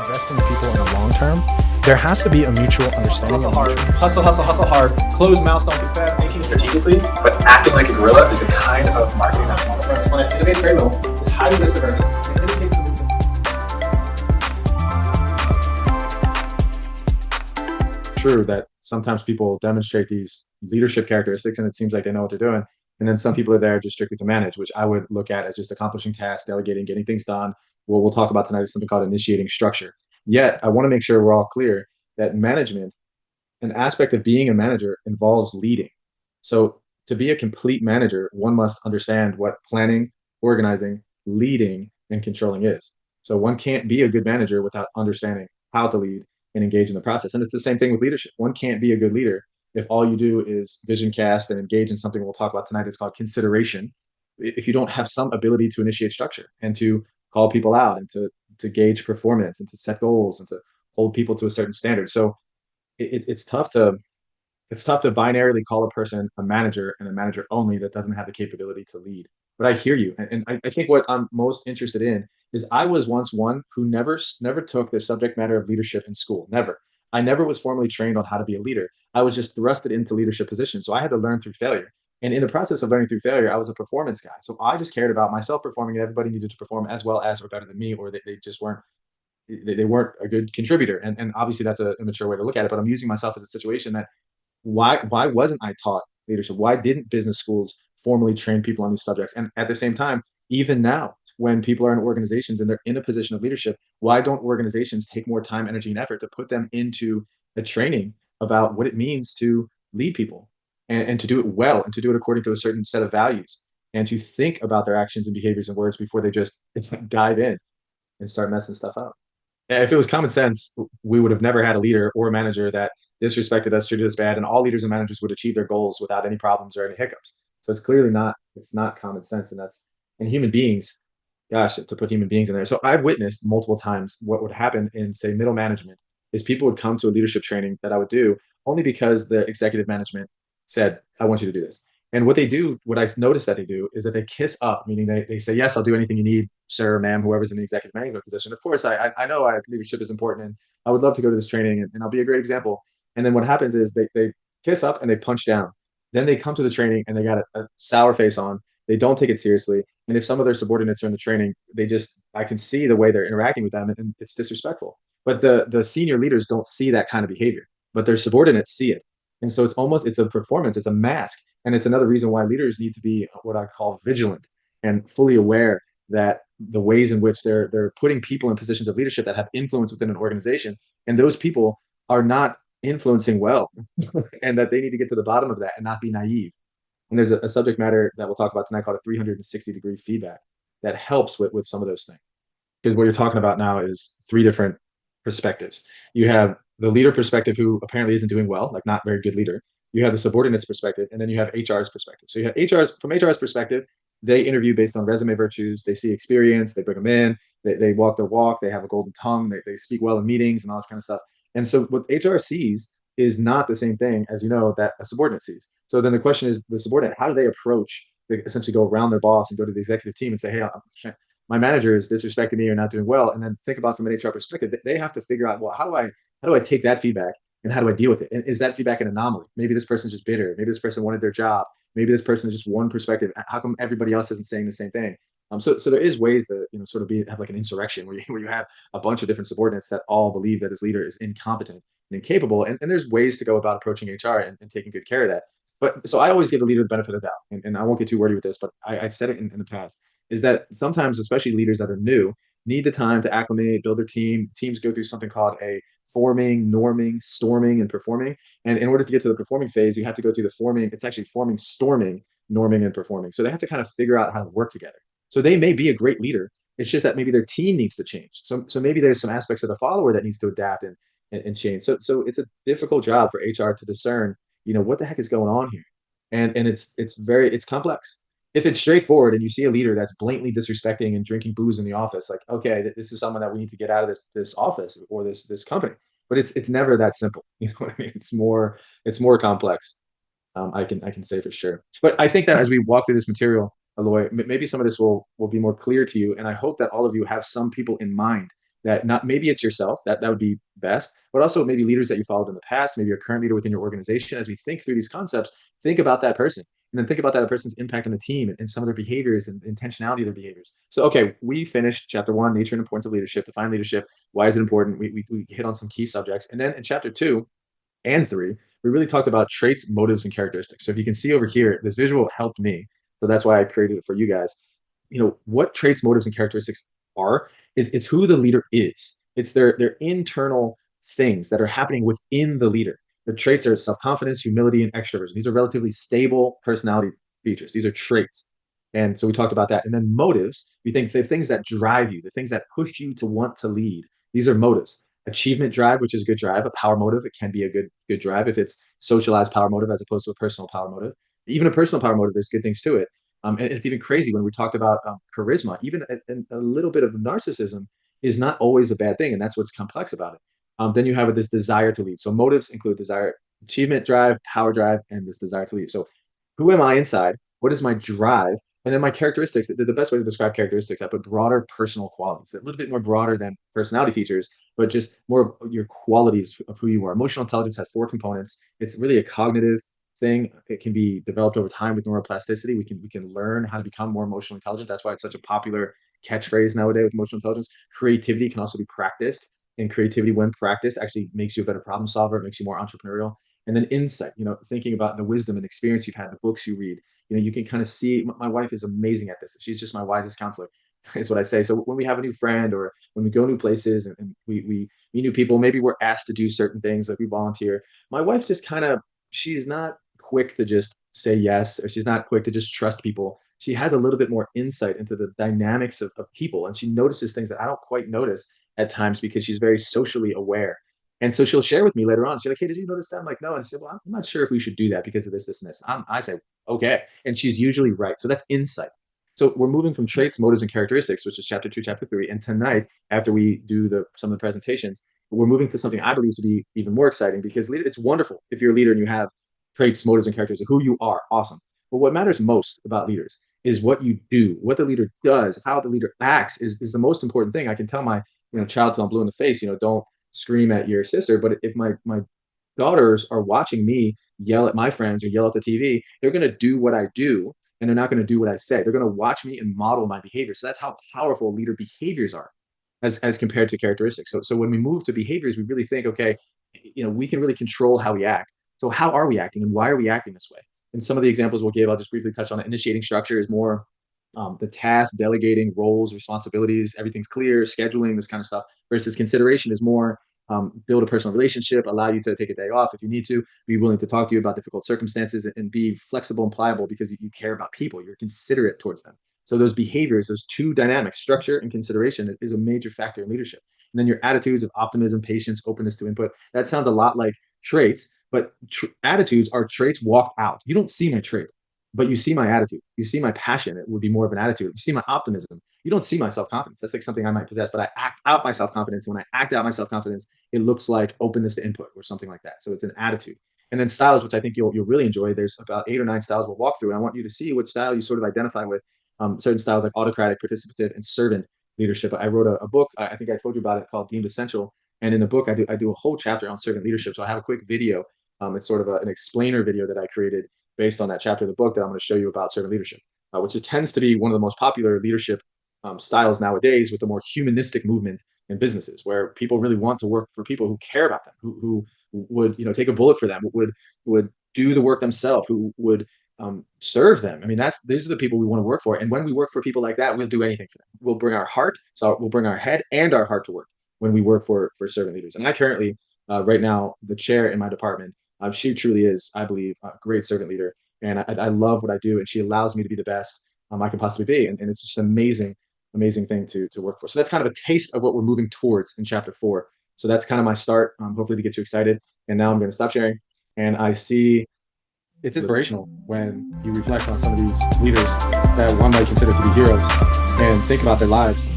invest in people in the long term, there has to be a mutual understanding. Hustle hard, hustle hard. Closed mouths don't get fed. Thinking strategically, but acting like a gorilla is the kind of marketing that's small for us. When it innovates very little, it's highly risk averse, and it indicates true that sometimes people demonstrate these leadership characteristics and it seems like they know what they're doing. And then some people are there just strictly to manage, which I would look at as just accomplishing tasks, delegating, getting things done. What we'll talk about tonight is something called initiating structure. Yet, I want to make sure we're all clear that management, an aspect of being a manager, involves leading. So, to be a complete manager, one must understand what planning, organizing, leading, and controlling is. So, one can't be a good manager without understanding how to lead and engage in the process. And it's the same thing with leadership. One can't be a good leader if all you do is vision cast and engage in something we'll talk about tonight is called consideration. If you don't have some ability to initiate structure and to call people out and to gauge performance and to set goals and to hold people to a certain standard. So it's tough to binarily call a person a manager and a manager only that doesn't have the capability to lead. But I hear you, and I think what I'm most interested in is I was once one who never took the subject matter of leadership in school. Never. I never was formally trained on how to be a leader. I was just thrusted into leadership positions, so I had to learn through failure. And in the process of learning through failure, I was a performance guy. So I just cared about myself performing, and everybody needed to perform as well as or better than me, or they just weren't they weren't a good contributor. And obviously that's a immature way to look at it. But I'm using myself as a situation that why wasn't I taught leadership? Why didn't business schools formally train people on these subjects? And at the same time, even now, when people are in organizations and they're in a position of leadership, why don't organizations take more time, energy, and effort to put them into a training about what it means to lead people and to do it well and to do it according to a certain set of values and to think about their actions and behaviors and words before they just dive in and start messing stuff up. If it was common sense, we would have never had a leader or a manager that disrespected us, treated us bad, and all leaders and managers would achieve their goals without any problems or any hiccups. So it's clearly not common sense, and that's and human beings. Gosh, to put human beings in there. So I've witnessed multiple times what would happen in say middle management is people would come to a leadership training that I would do only because the executive management said, "I want you to do this." And what they do, what I noticed that they do is that they kiss up, meaning they say, yes, I'll do anything you need, sir, ma'am, whoever's in the executive management position. Of course, I know leadership is important and I would love to go to this training and I'll be a great example. And then what happens is they kiss up and they punch down. Then they come to the training and they got a sour face on. They don't take it seriously. And if some of their subordinates are in the training, I can see the way they're interacting with them and it's disrespectful. But the senior leaders don't see that kind of behavior, but their subordinates see it. And so it's a performance, it's a mask. And it's another reason why leaders need to be what I call vigilant and fully aware that the ways in which they're putting people in positions of leadership that have influence within an organization, and those people are not influencing well, and that they need to get to the bottom of that and not be naive. And there's a subject matter that we'll talk about tonight called a 360-degree feedback that helps with some of those things. Because what you're talking about now is three different perspectives. You have the leader perspective who apparently isn't doing well, like not very good leader. You have the subordinates perspective, and then you have HR's perspective. So you have HR's perspective, they interview based on resume virtues, they see experience, they bring them in, they walk their walk, they have a golden tongue, they speak well in meetings and all this kind of stuff. And so what HR sees is not the same thing as that a subordinate sees. So then the question is the subordinate, how do they approach, they essentially go around their boss and go to the executive team and say, hey, my manager is disrespecting me or not doing well. And then think about from an HR perspective, they have to figure out, well, how do I take that feedback and how do I deal with it? And is that feedback an anomaly? Maybe this person's just bitter. Maybe this person wanted their job. Maybe this person is just one perspective. How come everybody else isn't saying the same thing? So there is ways to sort of have like an insurrection where you have a bunch of different subordinates that all believe that this leader is incompetent and incapable. And there's ways to go about approaching HR and taking good care of that. But so I always give the leader the benefit of the doubt, and I won't get too wordy with this, but I said it in the past, is that sometimes, especially leaders that are new, need the time to acclimate, build their team. Teams go through something called a forming, norming, storming, and performing. And in order to get to the performing phase, you have to go through the forming. It's actually forming, storming, norming, and performing. So they have to kind of figure out how to work together. So they may be a great leader. It's just that maybe their team needs to change. So maybe there's some aspects of the follower that needs to adapt and change. So it's a difficult job for HR to discern, what the heck is going on here. And it's complex. If it's straightforward and you see a leader that's blatantly disrespecting and drinking booze in the office, like, okay, this is someone that we need to get out of this office or this company. But it's never that simple. You know what I mean? It's more complex. I can say for sure. But I think that as we walk through this material, Aloy, maybe some of this will be more clear to you. And I hope that all of you have some people in mind that not maybe it's yourself, that would be best, but also maybe leaders that you followed in the past, maybe your current leader within your organization. As we think through these concepts, think about that person, and then think about that person's impact on the team and some of their behaviors and intentionality of their behaviors. So, okay, we finished chapter one, nature and importance of leadership, define leadership. Why is it important? We hit on some key subjects. And then in chapter two and three, we really talked about traits, motives, and characteristics. So if you can see over here, this visual helped me. So that's why I created it for you guys. What traits, motives, and characteristics are is it's who the leader is. It's their internal things that are happening within the leader. The traits are self-confidence, humility, and extroversion. These are relatively stable personality features. These are traits. And so we talked about that. And then motives, we think the things that drive you, the things that push you to want to lead. These are motives. Achievement drive, which is a good drive, a power motive. It can be a good drive if it's socialized power motive as opposed to a personal power motive. Even a personal power motive, there's good things to it. And it's even crazy when we talked about charisma. Even a little bit of narcissism is not always a bad thing, and that's what's complex about it. Then you have this desire to lead. So motives include desire, achievement drive, power drive, and this desire to lead. So who am I inside? What is my drive? And then my characteristics. The best way to describe characteristics, I put broader personal qualities, a little bit more broader than personality features, but just more of your qualities of who you are. Emotional intelligence has four components. It's really a cognitive thing. It can be developed over time with neuroplasticity. We can learn how to become more emotionally intelligent. That's why it's such a popular catchphrase nowadays with emotional intelligence. Creativity can also be practiced, and creativity, when practiced, actually makes you a better problem solver. It makes you more entrepreneurial. And then insight, thinking about the wisdom and experience you've had, the books you read, you can kind of see. My wife is amazing at this. She's just my wisest counselor. Is what I say. So when we have a new friend or when we go new places and we meet new people, maybe we're asked to do certain things, like we volunteer. My wife just she's not quick to just say yes, or she's not quick to just trust people. She has a little bit more insight into the dynamics of people, and she notices things that I don't quite notice at times because she's very socially aware. And so she'll share with me later on. She's like, "Hey, did you notice that?" I'm like, "No." And she said, "Well, I'm not sure if we should do that because of this, this, and this." I say, "Okay." And she's usually right. So that's insight. So we're moving from traits, motives, and characteristics, which is chapter two, chapter three. And tonight, after we do some of the presentations, we're moving to something I believe to be even more exciting, because it's wonderful if you're a leader and you have traits, motives, and characteristics, who you are. Awesome. But what matters most about leaders is what you do, what the leader does, how the leader acts is the most important thing. I can tell my child till I'm blue in the face, don't scream at your sister. But if my daughters are watching me yell at my friends or yell at the TV, they're going to do what I do, and they're not going to do what I say. They're going to watch me and model my behavior. So that's how powerful leader behaviors are as compared to characteristics. So when we move to behaviors, we really think, okay, we can really control how we act. So how are we acting and why are we acting this way? And some of the examples we'll give, I'll just briefly touch on it. Initiating structure is more the task, delegating roles, responsibilities, everything's clear, scheduling, this kind of stuff, versus consideration is more build a personal relationship, allow you to take a day off if you need to, be willing to talk to you about difficult circumstances, and be flexible and pliable because you care about people, you're considerate towards them. So those behaviors, those two dynamics, structure and consideration, is a major factor in leadership. And then your attitudes of optimism, patience, openness to input. That sounds a lot like traits, but attitudes are traits walked out. You don't see my trait, but you see my attitude. You see my passion. It would be more of an attitude. You see my optimism. You don't see my self-confidence. That's like something I might possess, but I act out my self-confidence. When I act out my self-confidence, it looks like openness to input or something like that. So it's an attitude. And then styles, which I think you'll really enjoy. There's about 8 or 9 styles we'll walk through, and I want you to see which style you sort of identify with. Certain styles like autocratic, participative, and servant leadership. I wrote a book. I think I told you about it, called Deemed Essential. And in the book, I do a whole chapter on servant leadership. So I have a quick video. It's sort of an explainer video that I created based on that chapter of the book that I'm going to show you about servant leadership, which tends to be one of the most popular leadership styles nowadays, with the more humanistic movement in businesses, where people really want to work for people who care about them, who would take a bullet for them, would do the work themselves, who would serve them. I mean, these are the people we want to work for. And when we work for people like that, we'll do anything for them. We'll bring our heart, so we'll bring our head and our heart to work when we work for servant leaders. And I currently, right now, the chair in my department, she truly is, I believe, a great servant leader. And I love what I do, and she allows me to be the best I can possibly be. And it's just an amazing thing to work for. So that's kind of a taste of what we're moving towards in chapter 4. So that's kind of my start, hopefully to get you excited. And now I'm going to stop sharing. And I see it's inspirational when you reflect on some of these leaders that one might consider to be heroes and think about their lives